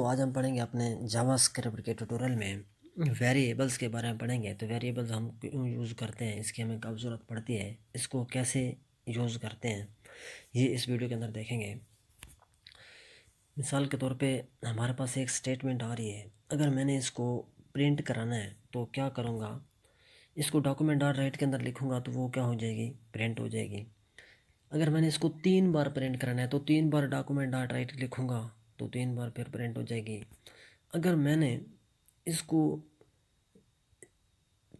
आज हम पढ़ेंगे अपने जावास्क्रिप्ट के ट्यूटोरियल में वेरिएबल्स के बारे में पढ़ेंगे। तो वेरिएबल्स हम क्यों यूज़ करते हैं, इसकी हमें कब ज़रूरत पड़ती है, इसको कैसे यूज़ करते हैं, ये इस वीडियो के अंदर देखेंगे। मिसाल के तौर पे हमारे पास एक स्टेटमेंट आ रही है, अगर मैंने इसको प्रिंट कराना है तो क्या करूँगा, इसको डॉक्यूमेंट डॉट राइट के अंदर लिखूँगा तो वो क्या हो जाएगी, प्रिंट हो जाएगी। अगर मैंने इसको 3 बार प्रिंट कराना है तो 3 बार डॉक्यूमेंट डॉट राइट लिखूँगा तो 3 बार फिर प्रिंट हो जाएगी। अगर मैंने इसको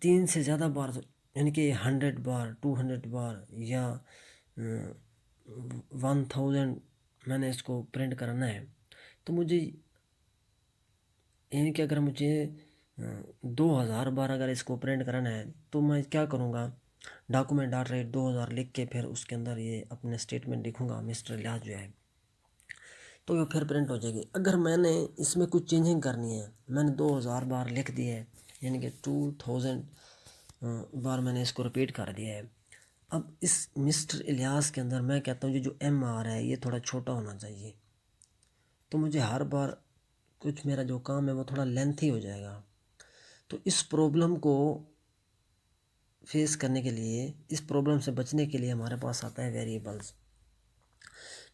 3 से ज़्यादा बार यानी कि 100 बार 200 बार या 1000 मैंने इसको प्रिंट कराना है तो मुझे यानी कि अगर मुझे 2000 बार अगर इसको प्रिंट कराना है तो मैं क्या करूँगा, डॉक्यूमेंट डॉट राइट 2000 लिख के फिर उसके अंदर ये अपने स्टेटमेंट लिखूँगा मिस्टर इलियास जो है, तो ये फिर प्रिंट हो जाएगी। अगर मैंने इसमें कुछ चेंजिंग करनी है, मैंने 2000 बार लिख दिया है यानी कि 2000 बार मैंने इसको रिपीट कर दिया है। अब इस मिस्टर इलियास के अंदर मैं कहता हूँ जो एम आ रहा है ये थोड़ा छोटा होना चाहिए, तो मुझे हर बार कुछ मेरा जो काम है वो थोड़ा लेंथी हो जाएगा। तो इस प्रॉब्लम को फेस करने के लिए, इस प्रॉब्लम से बचने के लिए हमारे पास आता है वेरिएबल्स।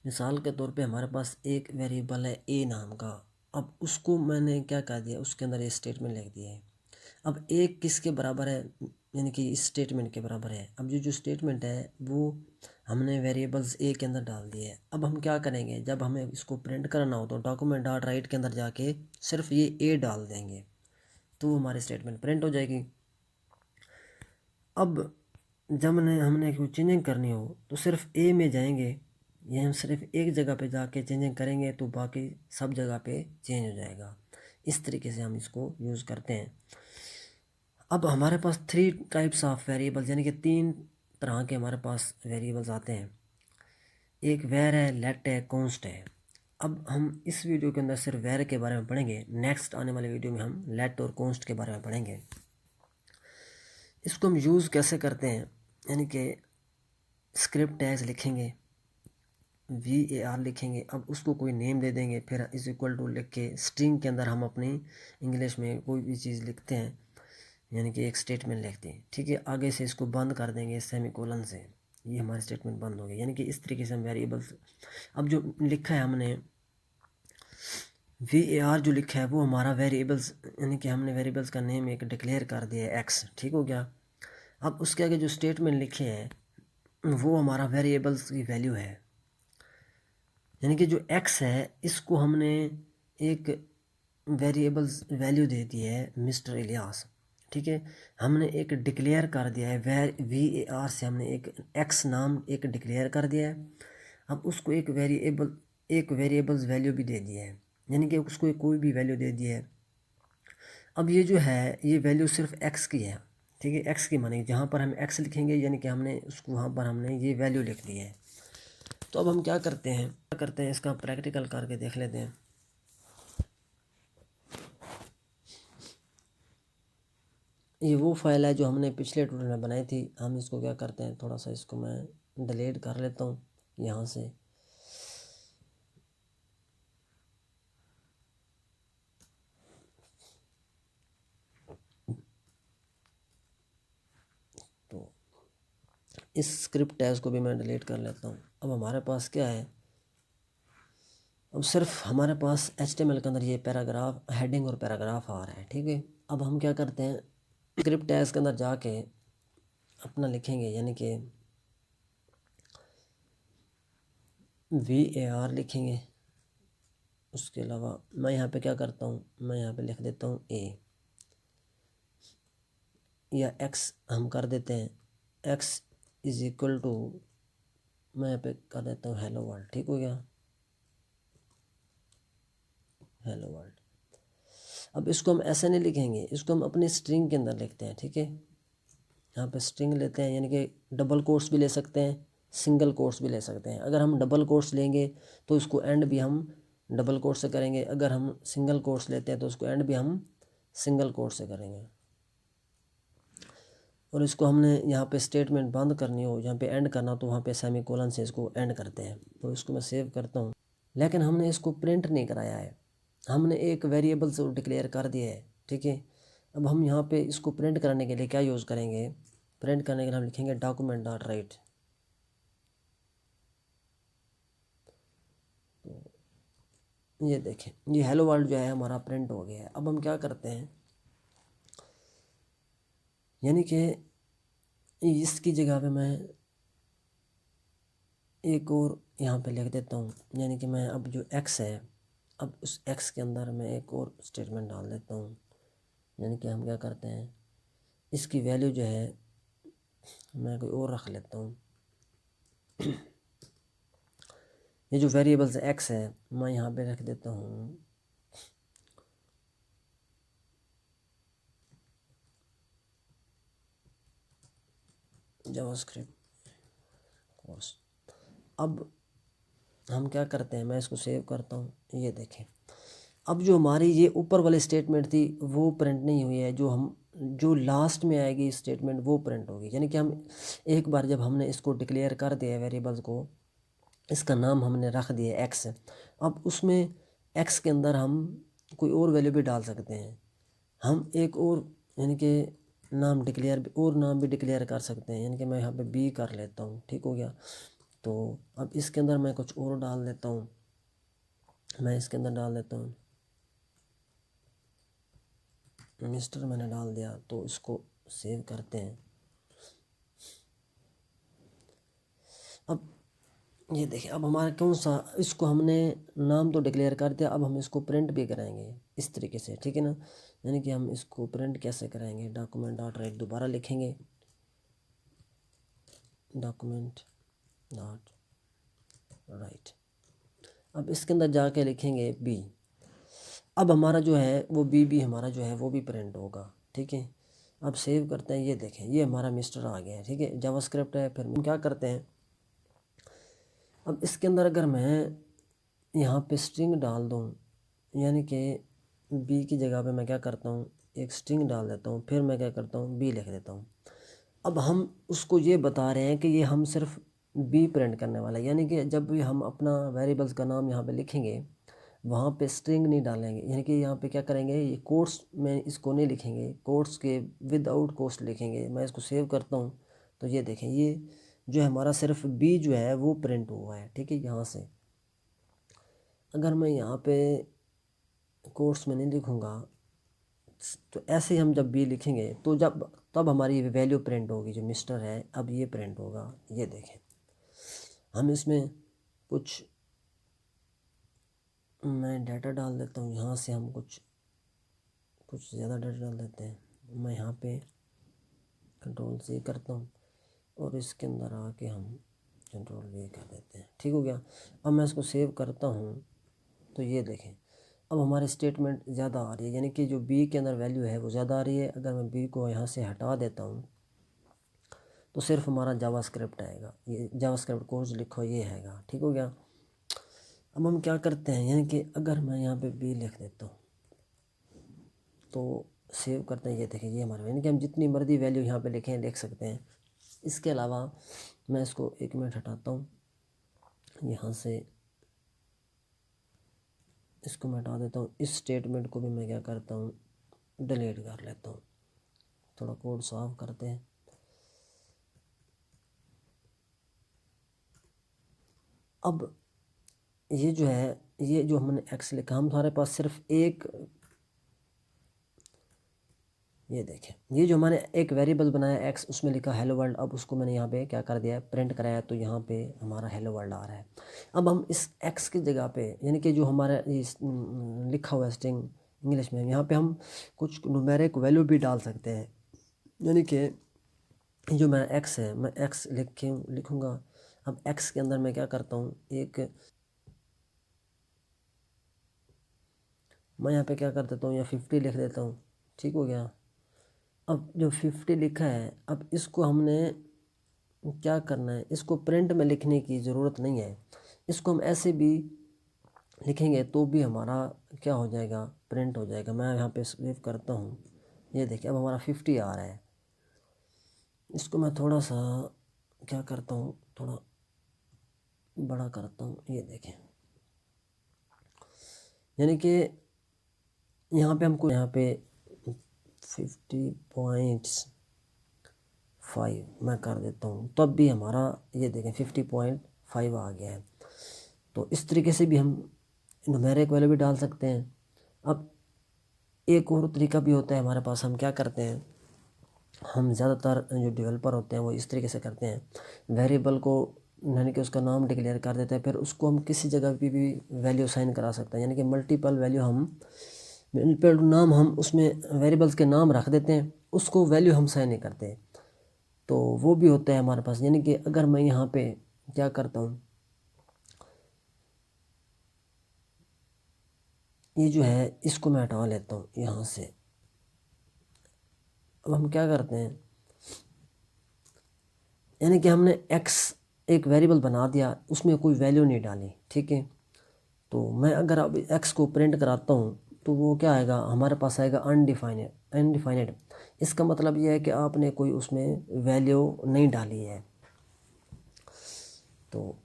मिसाल के तौर पे हमारे पास एक वेरिएबल है ए नाम का। अब उसको मैंने क्या कर दिया, उसके अंदर ये स्टेटमेंट लिख दिया है। अब एक किसके बराबर है, यानी कि इस स्टेटमेंट के बराबर है। अब जो स्टेटमेंट है वो हमने वेरिएबल्स ए के अंदर डाल दिए है। अब हम क्या करेंगे, जब हमें इसको प्रिंट करना हो तो डॉक्यूमेंट डॉट राइट के अंदर जाके सिर्फ ये ए डाल देंगे तो वो हमारी स्टेटमेंट प्रिंट हो जाएगी। अब जब हमने कोई चेंजिंग करनी हो तो सिर्फ ए में जाएंगे, ये हम सिर्फ एक जगह पे जाके चेंजिंग करेंगे तो बाकी सब जगह पे चेंज हो जाएगा। इस तरीके से हम इसको यूज़ करते हैं। अब हमारे पास 3 टाइप्स ऑफ वेरिएबल्स यानी कि 3 तरह के हमारे पास वेरिएबल्स आते हैं। एक वेर है, लेट है, कॉन्स्ट है। अब हम इस वीडियो के अंदर सिर्फ वेर के बारे में पढ़ेंगे, नेक्स्ट आने वाले वीडियो में हम लेट और कॉन्स्ट के बारे में पढ़ेंगे। इसको हम यूज़ कैसे करते हैं, यानी कि स्क्रिप्ट टैग्स लिखेंगे, VAR लिखेंगे, अब उसको कोई नेम दे देंगे, फिर इज इक्वल टू लिख के स्ट्रिंग के अंदर हम अपनी इंग्लिश में कोई भी चीज़ लिखते हैं, यानी कि एक स्टेटमेंट लिखते हैं, ठीक है। आगे से इसको बंद कर देंगे सेमीकोलन से, ये हमारी स्टेटमेंट बंद हो गई। यानी कि इस तरीके से हम वेरिएबल्स, अब जो लिखा है हमने VAR जो लिखा है वो हमारा वेरिएबल्स, यानी कि हमने वेरिएबल्स का नेम एक डिक्लेयर कर दिया है एक्स, ठीक हो गया। अब उसके आगे जो स्टेटमेंट लिखे हैं वो हमारा वेरिएबल्स की वैल्यू है, यानी कि जो x है इसको हमने एक वेरिएबल्स वैल्यू दे दी है मिस्टर इलियास, ठीक है। हमने एक डिक्लेयर कर दिया है VAR से, हमने एक x नाम एक डिक्लेयर कर दिया है। अब उसको एक वेरिएबल्स वैल्यू भी दे दी है, यानी कि उसको कोई भी वैल्यू दे दी है। अब ये जो है ये वैल्यू सिर्फ x की है, ठीक है। x की माने जहाँ पर हम x लिखेंगे यानी कि हमने उसको वहाँ पर हमने ये वैल्यू लिख दी है। तो अब हम क्या करते हैं इसका प्रैक्टिकल करके देख लेते हैं। ये वो फाइल है जो हमने पिछले ट्यूटोरियल में बनाई थी। हम इसको क्या करते हैं, थोड़ा सा इसको मैं डिलीट कर लेता हूँ यहाँ से। तो इस स्क्रिप्ट टैग्स को भी मैं डिलीट कर लेता हूँ। अब हमारे पास क्या है, अब सिर्फ हमारे पास HTML के अंदर ये पैराग्राफ, हेडिंग और पैराग्राफ आ रहा है, ठीक है। अब हम क्या करते हैं, स्क्रिप्ट टैग्स के अंदर जाके अपना लिखेंगे, यानी कि VAR लिखेंगे। उसके अलावा मैं यहाँ पे क्या करता हूँ, मैं यहाँ पे लिख देता हूँ A या x हम कर देते हैं, x इज इक्वल टू, मैं यहाँ पे कर देता हूँ हेलो वर्ल्ड, ठीक हो गया, हेलो वर्ल्ड। अब इसको हम ऐसे नहीं लिखेंगे, इसको हम अपनी स्ट्रिंग के अंदर लिखते हैं, ठीक है। यहाँ पे स्ट्रिंग लेते हैं, यानी कि डबल कोट्स भी ले सकते हैं, सिंगल कोट्स भी ले सकते हैं। अगर हम डबल कोट्स लेंगे तो उसको एंड भी हम डबल कोट से करेंगे, अगर हम सिंगल कोट्स लेते हैं तो उसको एंड भी हम सिंगल कोट से करेंगे। और इसको हमने यहाँ पे स्टेटमेंट बंद करनी हो, यहाँ पे एंड करना, तो वहाँ पे सेमीकोलन से इसको एंड करते हैं। तो इसको मैं सेव करता हूँ, लेकिन हमने इसको प्रिंट नहीं कराया है। हमने एक वेरिएबल से डिक्लेयर कर दिया है, ठीक है। अब हम यहाँ पे इसको प्रिंट करने के लिए क्या यूज़ करेंगे, प्रिंट करने के लिए हम लिखेंगे डॉक्यूमेंट डॉट राइट। तो ये देखें, ये हेलो वर्ल्ड जो है हमारा प्रिंट हो गया है। अब हम क्या करते हैं, यानी कि इसकी जगह पे मैं एक और यहाँ पे लिख देता हूँ, यानी कि मैं अब जो एक्स है, अब उस एक्स के अंदर मैं एक और स्टेटमेंट डाल देता हूँ। यानी कि हम क्या करते हैं, इसकी वैल्यू जो है मैं कोई और रख लेता हूँ। ये जो वेरिएबल्स एक्स है मैं यहाँ पे रख देता हूँ जावास्क्रिप्ट कोर्स। अब हम क्या करते हैं, मैं इसको सेव करता हूँ। ये देखें, अब जो हमारी ये ऊपर वाली स्टेटमेंट थी वो प्रिंट नहीं हुई है, जो लास्ट में आएगी स्टेटमेंट वो प्रिंट होगी। यानी कि हम एक बार जब हमने इसको डिक्लेयर कर दिया वेरिएबल्स को, इसका नाम हमने रख दिया एक्स, अब उसमें एक्स के अंदर हम कोई और वैल्यू भी डाल सकते हैं। हम एक और यानी कि नाम भी डिक्लेयर कर सकते हैं। यानी कि मैं यहाँ पे बी कर लेता हूँ, ठीक हो गया। तो अब इसके अंदर मैं कुछ और डाल देता हूँ, मैं इसके अंदर डाल देता हूँ मिस्टर, मैंने डाल दिया। तो इसको सेव करते हैं। अब ये देखिए, अब हमारा कौन सा, इसको हमने नाम तो डिक्लेयर कर दिया, अब हम इसको प्रिंट भी कराएंगे इस तरीके से, ठीक है ना। यानी कि हम इसको प्रिंट कैसे कराएंगे, डॉक्यूमेंट डॉट राइट दोबारा लिखेंगे, डॉक्यूमेंट डॉट राइट। अब इसके अंदर जाके लिखेंगे बी। अब हमारा जो है वो बी हमारा जो है वो भी प्रिंट होगा, ठीक है। अब सेव करते हैं। ये देखें, ये हमारा मिस्टर आ गया है, ठीक है। जावास्क्रिप्ट है। फिर हम क्या करते हैं, अब इसके अंदर अगर मैं यहाँ पे स्ट्रिंग डाल दूँ, यानी कि बी की जगह पे मैं क्या करता हूँ, एक स्ट्रिंग डाल देता हूँ, फिर मैं क्या करता हूँ, बी लिख देता हूँ। अब हम उसको ये बता रहे हैं कि ये हम सिर्फ बी प्रिंट करने वाला है। यानी कि जब भी हम अपना वेरिएबल्स का नाम यहाँ पे लिखेंगे, वहाँ पे स्ट्रिंग नहीं डालेंगे। यानी कि यहाँ पे क्या करेंगे, ये कोट्स में इसको नहीं लिखेंगे, कोट्स के विदाउट कोट्स लिखेंगे। मैं इसको सेव करता हूँ। तो ये देखें, ये जो है हमारा सिर्फ बी जो है वो प्रिंट हुआ है, ठीक है। यहाँ से अगर मैं यहाँ पे कोट्स में नहीं लिखूँगा, तो ऐसे ही हम जब बी लिखेंगे तो तब हमारी वैल्यू प्रिंट होगी, जो मिस्टर है अब ये प्रिंट होगा। ये देखें, हम इसमें कुछ मैं डाटा डाल देता हूँ। यहाँ से हम कुछ ज़्यादा डाटा डाल देते हैं। मैं यहाँ पे कंट्रोल C करता हूँ और इसके अंदर आके हम कंट्रोल V कर देते हैं, ठीक हो गया। अब मैं इसको सेव करता हूँ। तो ये देखें, अब हमारी स्टेटमेंट ज़्यादा आ रही है, यानी कि जो बी के अंदर वैल्यू है वो ज़्यादा आ रही है। अगर मैं बी को यहाँ से हटा देता हूँ तो सिर्फ हमारा जावास्क्रिप्ट आएगा। ये जावास्क्रिप्ट कोर्स लिखो, ये हैगा, ठीक हो गया। अब हम क्या करते हैं, यानी कि अगर मैं यहाँ पे बी लिख देता हूँ तो सेव करते हैं। ये देखें, ये हमारा, यानी कि हम जितनी मर्जी वैल्यू यहाँ पे लिख सकते हैं। इसके अलावा मैं इसको 1 मिनट हटाता हूँ, यहाँ से इसको मैं हटा देता हूँ। इस स्टेटमेंट को भी मैं क्या करता हूँ, डिलीट कर लेता हूँ। थोड़ा कोड साफ करते हैं। अब ये जो है, ये जो हमने एक्स लिखा, हम हमारे पास सिर्फ एक, ये देखें, ये जो मैंने एक वेरिएबल बनाया एक्स, उसमें लिखा हेलो वर्ल्ड। अब उसको मैंने यहाँ पे क्या कर दिया, प्रिंट कराया, तो यहाँ पे हमारा हेलो वर्ल्ड आ रहा है। अब हम इस एक्स की जगह पे, यानी कि जो हमारा लिखा हुआ है स्ट्रिंग इंग्लिश में, यहाँ पे हम कुछ न्यूमेरिक वैल्यू भी डाल सकते हैं। यानी कि जो मेरा एक्स है, मैं एक्स लिखूँगा। अब एक्स के अंदर मैं क्या करता हूँ, मैं यहाँ पे क्या कर देता हूँ, या 50 लिख देता हूँ, ठीक हो गया। अब जो 50 लिखा है, अब इसको हमने क्या करना है, इसको प्रिंट में लिखने की ज़रूरत नहीं है। इसको हम ऐसे भी लिखेंगे तो भी हमारा क्या हो जाएगा, प्रिंट हो जाएगा। मैं यहाँ पे सेव करता हूँ। ये देखिए, अब हमारा 50 आ रहा है। इसको मैं थोड़ा सा क्या करता हूँ, थोड़ा बड़ा करता हूँ। ये देखें, यानी कि यहाँ पे हमको यहाँ पे 50.5 मैं कर देता हूँ, तब भी हमारा ये देखें 50.5 आ गया है। तो इस तरीके से भी हम न्यूमेरिक वैल्यू भी डाल सकते हैं। अब एक और तरीका भी होता है हमारे पास, हम क्या करते हैं, हम ज़्यादातर जो डेवलपर होते हैं वो इस तरीके से करते हैं, वेरिएबल को यानी कि उसका नाम डिक्लेयर कर देते हैं, फिर उसको हम किसी जगह भी वैल्यू साइन करा सकते हैं, यानी कि मल्टीपल वैल्यू हम मल्टीपल नाम हम उसमें वेरिएबल्स के नाम रख देते हैं, उसको वैल्यू हम साइन नहीं करते। तो वो भी होता है हमारे पास, यानी कि अगर मैं यहाँ पे क्या करता हूँ, ये जो है इसको मैं हटा लेता हूँ यहाँ से। अब हम क्या करते हैं, यानी कि हमने x एक वेरिएबल बना दिया, उसमें कोई वैल्यू नहीं डाली, ठीक है। तो मैं अगर अब x को प्रिंट कराता हूँ तो वो क्या आएगा, हमारे पास आएगा अनडिफाइनेड। इसका मतलब ये है कि आपने कोई उसमें वैल्यू नहीं डाली है। तो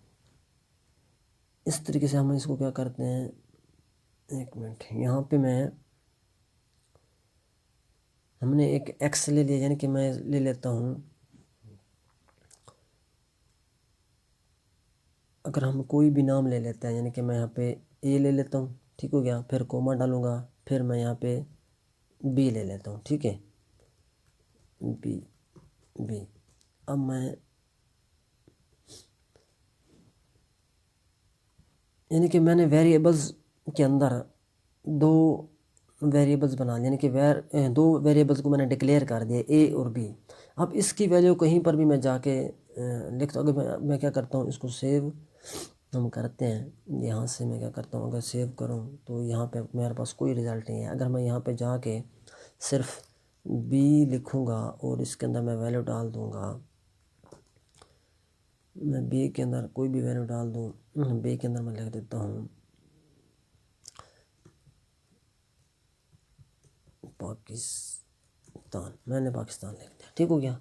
इस तरीके से हम इसको क्या करते हैं, एक मिनट, यहाँ पे हमने एक x ले लिया, यानी कि मैं ले लेता हूँ, अगर हम कोई भी नाम ले लेते हैं, यानी कि मैं यहाँ पे a ले लेता हूँ, ठीक हो गया, फिर कोमा डालूँगा, फिर मैं यहाँ पे b ले लेता हूँ, ठीक है, b। अब मैं यानी कि मैंने वेरिएबल्स के अंदर दो वेरिएबल्स बना लिए, यानी कि दो वेरिएबल्स को मैंने डिक्लेयर कर दिया, a और b। अब इसकी वैल्यू कहीं पर भी मैं जाके लिखता हूँ। अगर मैं क्या करता हूँ, इसको सेव हम करते हैं, यहाँ से मैं क्या करता हूँ, अगर सेव करूँ तो यहाँ पे मेरे पास कोई रिज़ल्ट नहीं है। अगर मैं यहाँ पे जाके सिर्फ b लिखूँगा और इसके अंदर मैं वैल्यू डाल दूँगा, मैं b के अंदर कोई भी वैल्यू डाल दूँ, b के अंदर मैं लिख देता हूँ पाकिस्तान, मैंने पाकिस्तान लिख दिया, ठीक हो गया।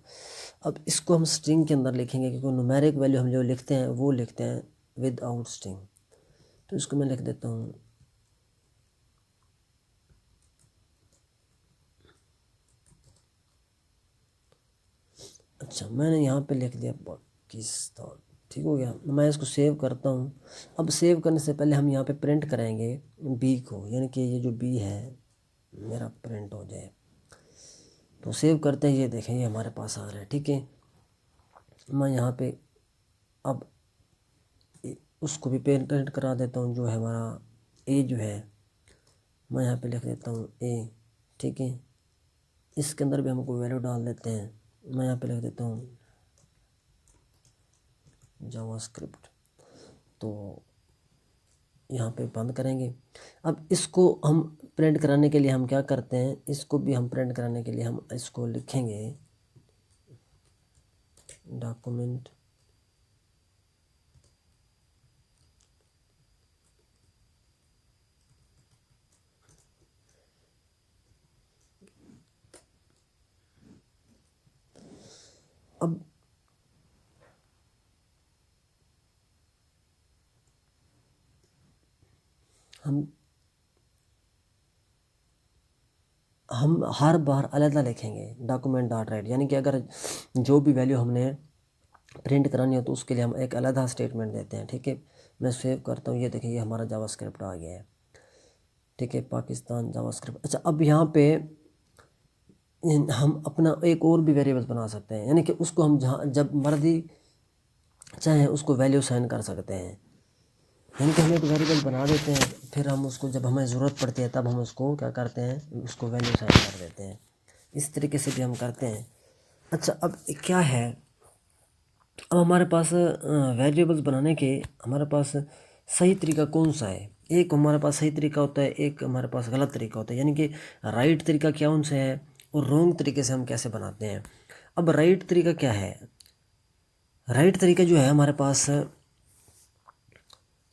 अब इसको हम स्ट्रिंग के अंदर लिखेंगे, क्योंकि न्यूमेरिक वैल्यू हम जो लिखते हैं वो लिखते हैं विदाउट स्ट्रिंग। तो इसको मैं लिख देता हूँ अच्छा, मैंने यहाँ पे लिख दिया पाकिस्तान, ठीक हो गया। मैं इसको सेव करता हूँ। अब सेव करने से पहले हम यहाँ पे प्रिंट कराएंगे बी को, यानी कि ये जो बी है मेरा प्रिंट हो जाए। तो सेव करते हैं, ये देखें ये हमारे पास आ रहा है, ठीक है। मैं यहाँ पे अब उसको भी प्रिंट करा देता हूँ, जो है हमारा ए जो है, मैं यहाँ पे लिख देता हूँ ए, ठीक है। इसके अंदर भी हम कोई वैल्यू डाल देते हैं, मैं यहाँ पे लिख देता हूँ जावास्क्रिप्ट। तो यहाँ पे बंद करेंगे। अब इसको हम प्रिंट कराने के लिए हम क्या करते हैं, इसको भी हम प्रिंट कराने के लिए हम इसको लिखेंगे डॉक्यूमेंट अब हम हर बार अलग लिखेंगे डॉक्यूमेंट डॉट राइट, यानी कि अगर जो भी वैल्यू हमने प्रिंट करानी हो तो उसके लिए हम एक अलग स्टेटमेंट देते हैं, ठीक है। मैं सेव करता हूँ, ये देखिए ये हमारा जावास्क्रिप्ट आ गया है, ठीक है, पाकिस्तान जावास्क्रिप्ट। अच्छा, अब यहाँ पे हम अपना एक और भी वेरिएबल बना सकते हैं, यानी कि उसको हम जहाँ जब मर्जी चाहे उसको वैल्यू साइन कर सकते हैं। यानी कि हम एक वेरिएबल बना देते हैं, फिर हम उसको जब हमें ज़रूरत पड़ती है तब हम उसको क्या करते हैं, उसको वैल्यू साइन कर देते हैं। इस तरीके से भी हम करते हैं। अच्छा, अब क्या है, अब हमारे पास वेरिएबल्स बनाने के हमारे पास सही तरीका कौन सा है। एक हमारे पास सही तरीका होता है, एक हमारे पास गलत तरीका होता है, यानी कि राइट तरीका क्या उनसे है और रॉन्ग तरीके से हम कैसे बनाते हैं। अब राइट तरीका क्या है, राइट तरीका जो है हमारे पास,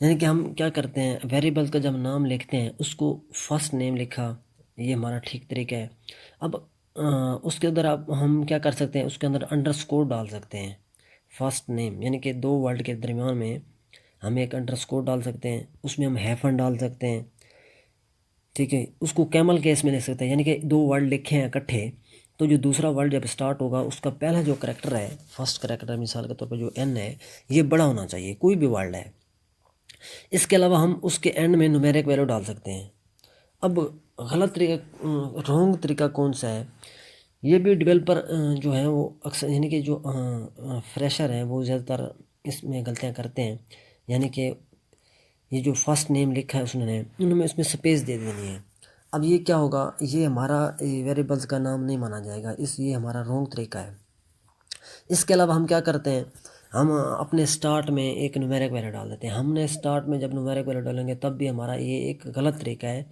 यानी कि हम क्या करते हैं, वेरिएबल का जब नाम लिखते हैं उसको फर्स्ट नेम लिखा, ये हमारा ठीक तरीका है। अब उसके अंदर आप हम क्या कर सकते हैं, उसके अंदर अंडरस्कोर डाल सकते हैं फर्स्ट नेम, यानी कि दो वर्ड के दरमियान में हम एक अंडरस्कोर डाल सकते हैं, उसमें हम हैफन डाल सकते हैं, ठीक है, उसको कैमल केस में लिख सकते हैं, यानी कि दो वर्ड लिखे हैं इकट्ठे, तो जो दूसरा वर्ड जब स्टार्ट होगा उसका पहला जो करैक्टर है, फर्स्ट करैक्टर मिसाल के तौर पर जो एन है, ये बड़ा होना चाहिए, कोई भी वर्ड है। इसके अलावा हम उसके एंड में न्यूमेरिक वैल्यू डाल सकते हैं। अब गलत तरीका, रॉन्ग तरीका कौन सा है, ये भी डेवलपर जो है वो अक्सर, यानी कि जो फ्रेशर हैं वो ज़्यादातर इसमें गलतियाँ करते हैं। यानी कि ये जो फर्स्ट नेम लिखा है उसने, उन्होंने इसमें स्पेस दे देनी है। अब ये क्या होगा, ये हमारा वेरिएबल्स का नाम नहीं माना जाएगा, ये हमारा रॉन्ग तरीका है। इसके अलावा हम क्या करते हैं, हम अपने स्टार्ट में एक न्यूमेरिक वैल्यू डाल देते हैं। हमने स्टार्ट में जब न्यूमेरिक वैल्यू डालेंगे तब भी हमारा ये एक गलत तरीका है।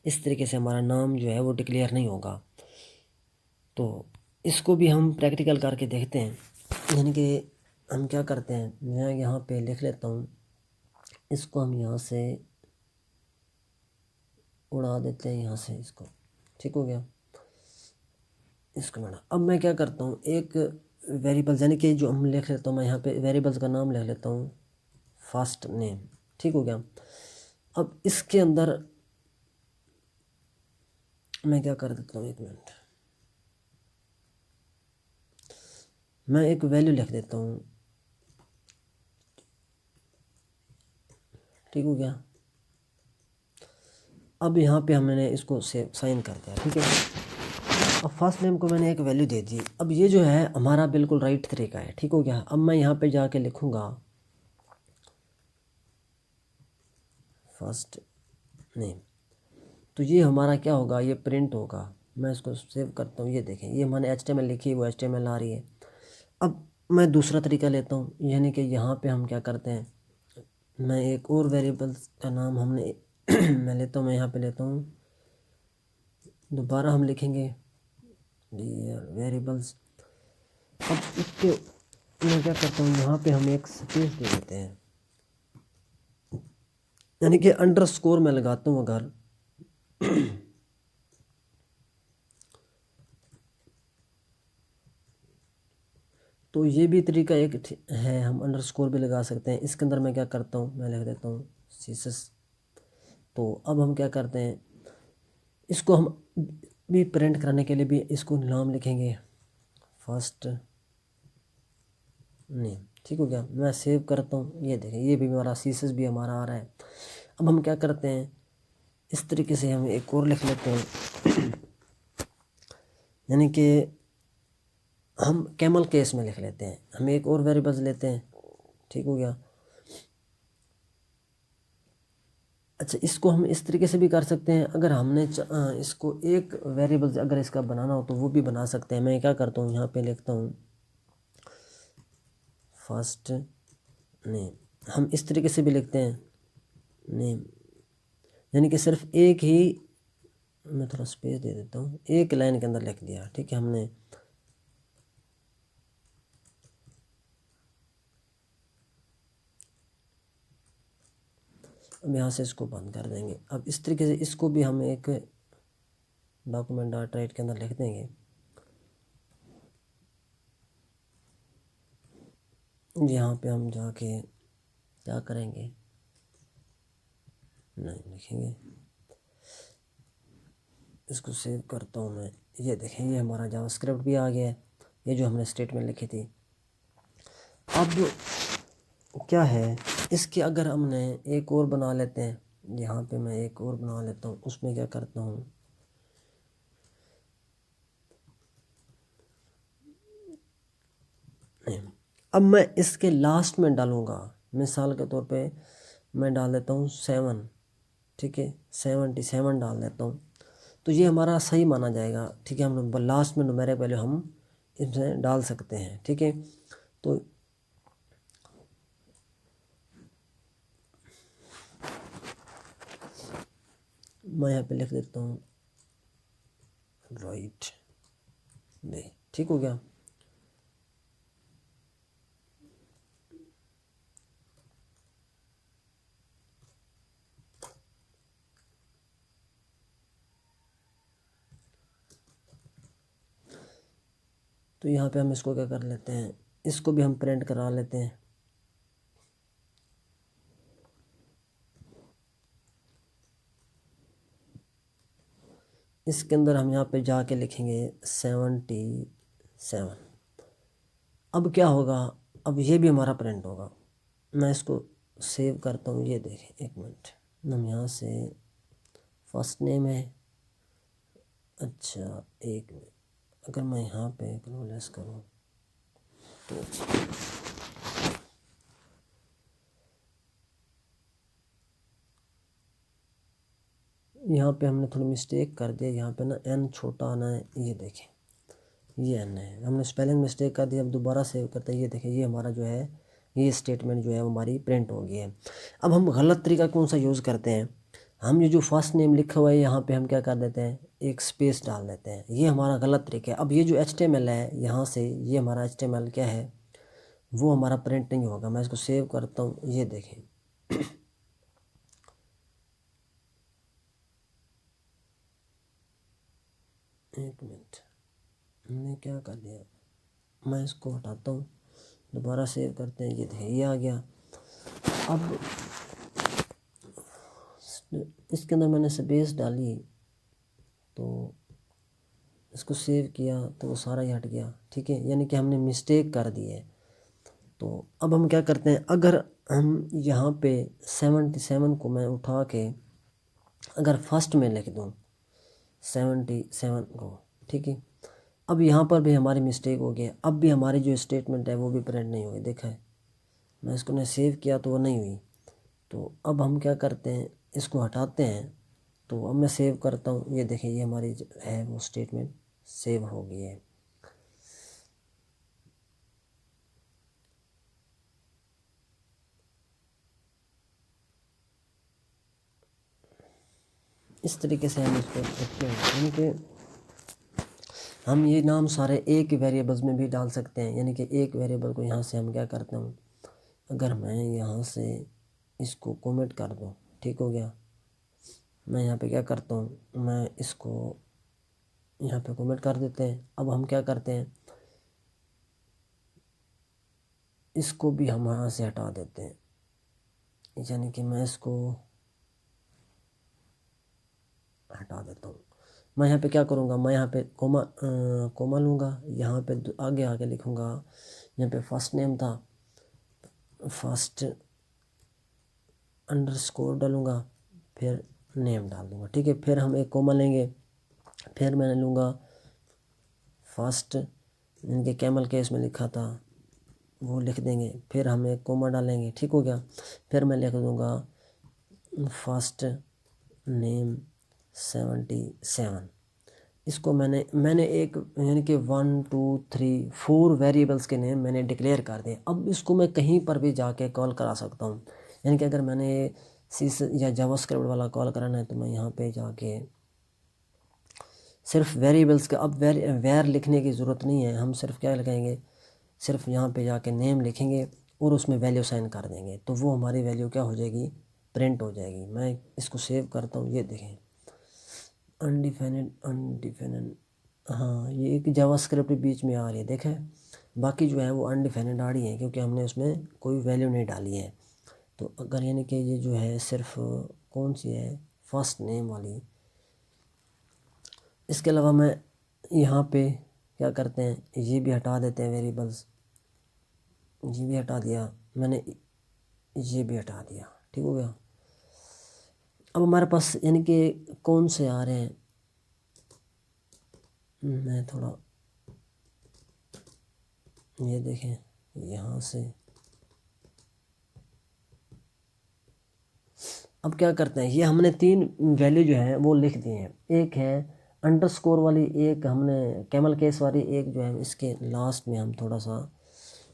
इस तरीके से हमारा नाम जो है वो डिक्लेयर नहीं होगा। तो इसको भी हम प्रैक्टिकल करके देखते हैं। यानी कि हम क्या करते हैं, मैं यहाँ पे लिख लेता हूँ, इसको हम यहाँ से उड़ा देते हैं, यहाँ से इसको, ठीक हो गया इसको मैंने। अब मैं क्या करता हूँ, एक वेरिएबल यानी कि जो हम लिख लेता हूँ, मैं यहाँ पे वेरिएबल्स का नाम लिख लेता हूँ फर्स्ट नेम, ठीक हो गया। अब इसके अंदर मैं क्या कर देता हूँ, एक मिनट, मैं एक वैल्यू लिख देता हूँ, ठीक हो गया। अब यहाँ पे हमने इसको से साइन कर दिया, ठीक है। अब फर्स्ट नेम को मैंने एक वैल्यू दे दी। अब ये जो है हमारा बिल्कुल राइट तरीका है, ठीक हो गया। अब मैं यहाँ पे जाके लिखूँगा फर्स्ट नेम, तो ये हमारा क्या होगा, ये प्रिंट होगा। मैं इसको सेव करता हूँ, ये देखें, ये मैंने HTML लिखी है, वो HTML आ रही है। अब मैं दूसरा तरीका लेता हूँ, यानी कि यहाँ पे हम क्या करते हैं, मैं एक और वेरिएबल का नाम हमने मैं लेता हूँ, मैं यहाँ पे लेता हूँ, दोबारा हम लिखेंगे वेरिएबल्स। अब इसके मैं क्या करता हूँ, यहाँ पे हम एक स्पेस दे देते हैं, यानी कि अंडरस्कोर मैं लगाता हूँ अगर तो ये भी तरीका एक है, हम अंडरस्कोर भी लगा सकते हैं। इसके अंदर मैं क्या करता हूँ, मैं लिख देता हूँ सीसस। तो अब हम क्या करते हैं, इसको हम भी प्रिंट कराने के लिए भी इसको नाम लिखेंगे फर्स्ट नेम, ठीक हो गया। मैं सेव करता हूँ, ये देखें, ये भी हमारा सीसस भी हमारा आ रहा है। अब हम क्या करते हैं, इस तरीके से हम एक और लिख लेते हैं यानी कि हम कैमल केस में लिख लेते हैं, हम एक और वेरिएबल्स लेते हैं, ठीक हो गया। अच्छा, इसको हम इस तरीके से भी कर सकते हैं, अगर हमने इसको एक वेरिएबल अगर इसका बनाना हो तो वो भी बना सकते हैं। मैं क्या करता हूँ, यहाँ पे लिखता हूँ फर्स्ट नेम, हम इस तरीके से भी लिखते हैं नेम, यानी कि सिर्फ एक ही, मैं थोड़ा स्पेस दे देता हूँ, एक लाइन के अंदर लिख दिया, ठीक है हमने। अब यहाँ से इसको बंद कर देंगे। अब इस तरीके से इसको भी हम एक डॉक्यूमेंट डॉट राइट के अंदर लिख देंगे। यहाँ पे हम जाके क्या करेंगे, नहीं लिखेंगे, इसको सेव करता हूँ मैं। ये देखें, ये हमारा जावास्क्रिप्ट भी आ गया है, ये जो हमने स्टेटमेंट लिखी थी। अब क्या है, इसके अगर हमने एक और बना लेते हैं, यहाँ पे मैं एक और बना लेता हूँ, उसमें क्या करता हूँ, अब मैं इसके लास्ट में डालूँगा, मिसाल के तौर पे मैं डाल देता हूँ 7, ठीक है, 77 डाल देता हूँ, तो ये हमारा सही माना जाएगा, ठीक है। हम लास्ट में न्यूमेरिक वैल्यू हम इसमें डाल सकते हैं, ठीक है। तो मैं यहाँ पे लिख देता हूँ राइट नहीं, ठीक हो गया। तो यहाँ पे हम इसको क्या कर लेते हैं, इसको भी हम प्रिंट करा लेते हैं। इसके अंदर हम यहाँ पे जाके लिखेंगे 77। अब क्या होगा, अब ये भी हमारा प्रिंट होगा। मैं इसको सेव करता हूँ, ये देखें, एक मिनट। हम यहाँ से फर्स्ट नेम है, अच्छा एक मिनट, अगर मैं यहाँ पे क्लोलेस करूँ तो यहाँ पे हमने थोड़ी मिस्टेक कर दिया, यहाँ पे ना एन छोटा आना है, ये देखें, ये एन है, हमने स्पेलिंग मिस्टेक कर दी। अब दोबारा सेव करते हैं, ये देखें, ये हमारा जो है ये स्टेटमेंट जो है वो हमारी प्रिंट हो गई है। अब हम गलत तरीका कौन सा यूज़ करते हैं, हम ये जो फर्स्ट नेम लिखा हुआ है यहाँ पे हम क्या कर देते हैं, एक स्पेस डाल देते हैं, ये हमारा गलत तरीका है। अब ये जो HTML है यहाँ से, ये हमारा HTML क्या है, वो हमारा प्रिंट नहीं होगा। मैं इसको सेव करता हूँ, ये देखें, एक मिनट, हमने क्या कर दिया, मैं इसको हटाता हूँ, दोबारा सेव करते हैं, ये देखें, ये आ गया। अब इसके अंदर मैंने स्पेस डाली, तो इसको सेव किया तो वो सारा ही हट गया, ठीक है, यानी कि हमने मिस्टेक कर दी है। तो अब हम क्या करते हैं, अगर हम यहाँ पे 77 को मैं उठा के अगर फर्स्ट में लिख दूँ 77 को, ठीक है, अब यहाँ पर भी हमारी मिस्टेक हो गई, अब भी हमारी जो स्टेटमेंट है वो भी प्रिंट नहीं हुई। देखा है, मैं इसको ने सेव किया तो वो नहीं हुई। तो अब हम क्या करते हैं, इसको हटाते हैं, तो अब मैं सेव करता हूँ, ये देखें, ये हमारी है वो स्टेटमेंट सेव हो गई है। इस तरीके से हम इसको रखते हैं, यानी कि हम ये नाम सारे एक वेरिएबल्स में भी डाल सकते हैं। यानी कि एक वेरिएबल को यहाँ से हम क्या करते हैं, अगर मैं यहाँ से इसको कमेंट कर दूँ, ठीक हो गया, मैं यहाँ पे क्या करता हूँ, मैं इसको यहाँ पे कमेंट कर देते हैं। अब हम क्या करते हैं, इसको भी हम यहाँ से हटा देते हैं, यानी कि मैं इसको हटा देता हूँ। मैं यहाँ पे क्या करूँगा, मैं यहाँ पे कोमा लूँगा, यहाँ पे आगे आगे लिखूँगा, यहाँ पे फर्स्ट नेम था, फर्स्ट अंडरस्कोर डालूँगा, फिर नेम डाल दूँगा, ठीक है। फिर हम एक कोमा लेंगे, फिर मैंने लूँगा फर्स्ट, इनके कैमल केस में लिखा था वो लिख देंगे, फिर हम एक कोमा डालेंगे, ठीक हो गया। फिर मैं लिख दूँगा फर्स्ट नेम 77। इसको मैंने एक यानी कि 1 2 3 4 वेरिएबल्स के नेम मैंने डिक्लेयर कर दिए। अब इसको मैं कहीं पर भी जाके कॉल करा सकता हूँ, यानी कि अगर मैंने सीस या जावास्क्रिप्ट वाला कॉल कराना है तो मैं यहाँ पे जाके सिर्फ वेरिएबल्स का, अब वेर लिखने की ज़रूरत नहीं है, हम सिर्फ क्या लगाएंगे, सिर्फ यहाँ पे जाके नेम लिखेंगे और उसमें वैल्यू साइन कर देंगे, तो वो हमारी वैल्यू क्या हो जाएगी, प्रिंट हो जाएगी। मैं इसको सेव करता हूँ, ये देखें, अनडिफाइंड, हाँ ये एक जावास्क्रिप्ट बीच में आ रही है, देखें, बाकी जो है वो अनडिफाइंड आ रही है क्योंकि हमने उसमें कोई वैल्यू नहीं डाली है। तो अगर यानी कि ये जो है सिर्फ कौन सी है, फर्स्ट नेम वाली। इसके अलावा मैं यहाँ पे क्या करते हैं, ये भी हटा देते हैं वेरिएबल्स, ये भी हटा दिया मैंने, ये भी हटा दिया, ठीक हो गया। अब हमारे पास यानी कि कौन से आ रहे हैं, मैं थोड़ा ये देखें यहाँ से, अब क्या करते हैं, ये हमने 3 वैल्यू जो है वो लिख दिए हैं, एक है अंडरस्कोर वाली, एक हमने कैमल केस वाली, एक जो है इसके लास्ट में हम थोड़ा सा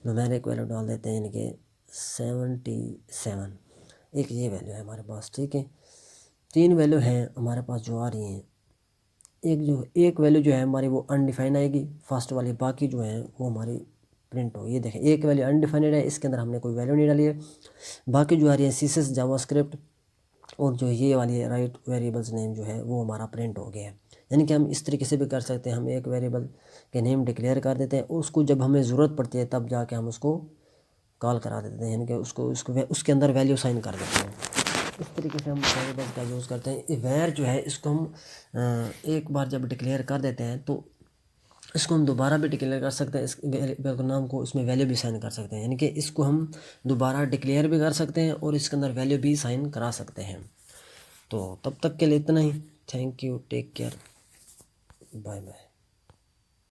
न्यूमेरिक वैल्यू डाल देते हैं, यानी कि 77, एक ये वैल्यू है हमारे पास, ठीक है। 3 वैल्यू हैं हमारे पास जो आ रही हैं, एक वैल्यू जो है हमारी वो अनडिफाइन आएगी फर्स्ट वाली, बाकी जो है वो हमारी प्रिंट हो। ये देखें, एक वैल्यू अनडिफाइंड है, इसके अंदर हमने कोई वैल्यू नहीं डाली है, बाकी जो आ रही है सीएसएस जावास्क्रिप्ट और जो ये वाली है राइट वेरिएबल्स नेम जो है वो हमारा प्रिंट हो गया है। यानी कि हम इस तरीके से भी कर सकते हैं, हम एक वेरिएबल के नेम डिक्लेयर कर देते हैं, उसको जब हमें ज़रूरत पड़ती है तब जाके हम उसको कॉल करा देते हैं, यानी कि उसको उसके अंदर वैल्यू साइन कर देते हैं। इस तरीके से हम वेरिएबल्स का यूज़ करते हैं। वेर जो है इसको हम एक बार जब डिक्लेयर कर देते हैं तो इसको हम दोबारा भी डिक्लेयर कर सकते हैं, इस वेरिएबल नाम को, इसमें वैल्यू भी साइन कर सकते हैं, यानी कि इसको हम दोबारा डिक्लेयर भी कर सकते हैं और इसके अंदर वैल्यू भी साइन करा सकते हैं। तो तब तक के लिए इतना ही। Thank you, take care, bye bye.